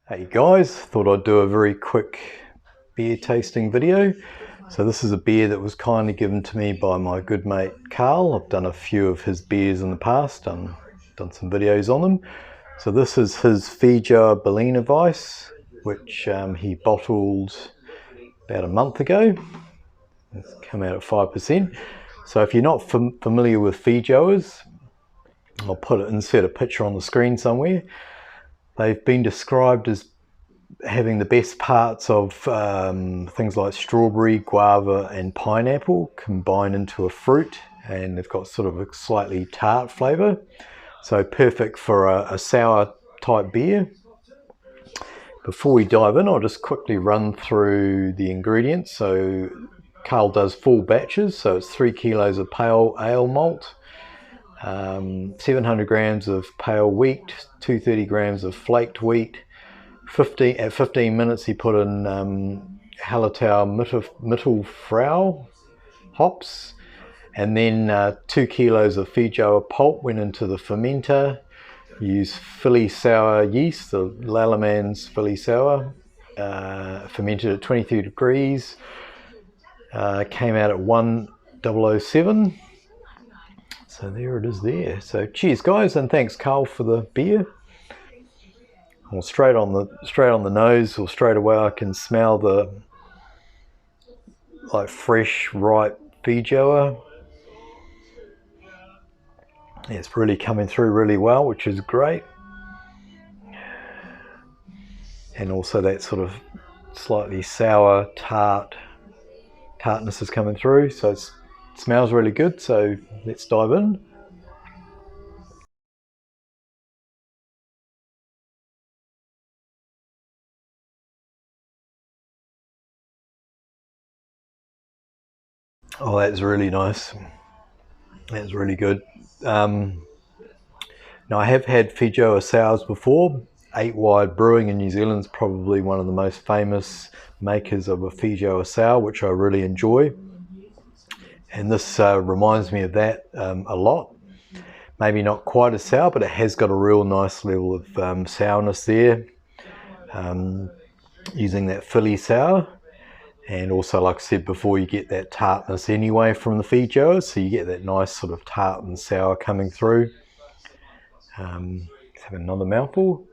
Hey guys, thought I'd do a very quick beer tasting video. So this is a beer that was kindly given to me by my good mate Carl. I've done a few of his beers in the past, done some videos on them. So this is his Feijoa Weisse, which he bottled about a month ago. It's come out at 5%. So if you're not familiar with Feijoas, I'll insert a picture on the screen somewhere. They've been described as having the best parts of things like strawberry, guava and pineapple combined into a fruit, and they've got sort of a slightly tart flavour. So perfect for a sour type beer. Before we dive in, I'll just quickly run through the ingredients. So Carl does full batches, so it's 3 kilos of pale ale malt, 700 grams of pale wheat, 230 grams of flaked wheat. At 15 minutes he put in Hallertau Mittlefruh hops, and then 2 kilos of Feijoa Pulp went into the fermenter. Used Philly Sour yeast, the Lallemand Philly Sour, fermented at 23 degrees, came out at 1007. So there it is there. So cheers guys, and thanks Carl for the beer. Well, straight on the nose, or straight away I can smell the fresh, ripe Feijoa. Yeah, it's really coming through really well, which is great. And also that sort of slightly sour tartness is coming through, so it smells really good. So let's dive in. Oh, that's really nice. That's really good. Now I have had Feijoa sours before. 8 Wide Brewing in New Zealand is probably one of the most famous makers of a Feijoa sour, which I really enjoy. And this reminds me of that a lot. Maybe not quite as sour, but it has got a real nice level of sourness there, using that Philly sour. And also, like I said before, you get that tartness anyway from the Feijoa, so you get that nice sort of tart and sour coming through. Let's have another mouthful.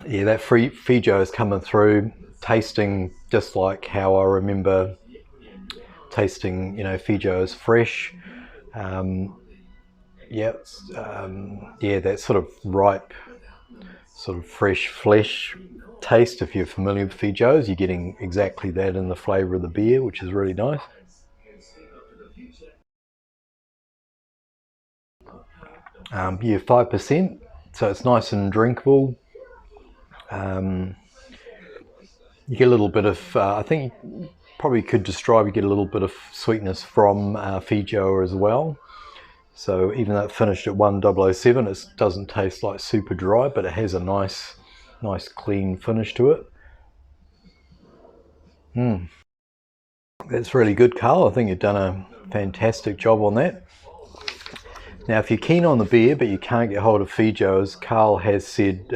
Yeah, that Feijoa is coming through, tasting just like how I remember tasting, Feijoas fresh. Yeah, that sort of ripe, sort of fresh flesh taste. If you're familiar with Feijoas, you're getting exactly that in the flavour of the beer, which is really nice. Yeah, 5%, so it's nice and drinkable. You get a little bit of, I think you probably could describe, you get a little bit of sweetness from Feijoa as well. So even though it finished at 1007, it doesn't taste like super dry, but it has a nice clean finish to it. That's really good, Carl. I think you've done a fantastic job on that. Now, if you're keen on the beer but you can't get hold of Feijoas, Carl has said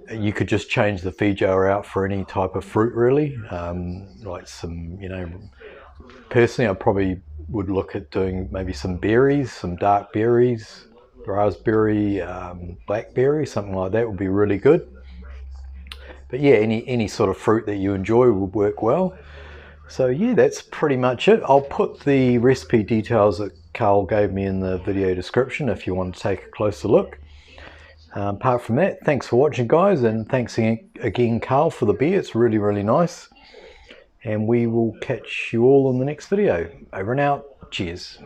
you could just change the Feijoa out for any type of fruit, really. Like some, personally I probably would look at doing maybe some berries, some dark berries, raspberry, blackberry, something like that would be really good. But yeah, any sort of fruit that you enjoy would work well. So yeah, that's pretty much it. I'll put the recipe details that Carl gave me in the video description if you want to take a closer look. Apart from that, thanks for watching guys, and thanks again Carl for the beer. It's really, really nice. And we will catch you all in the next video. Over and out. Cheers.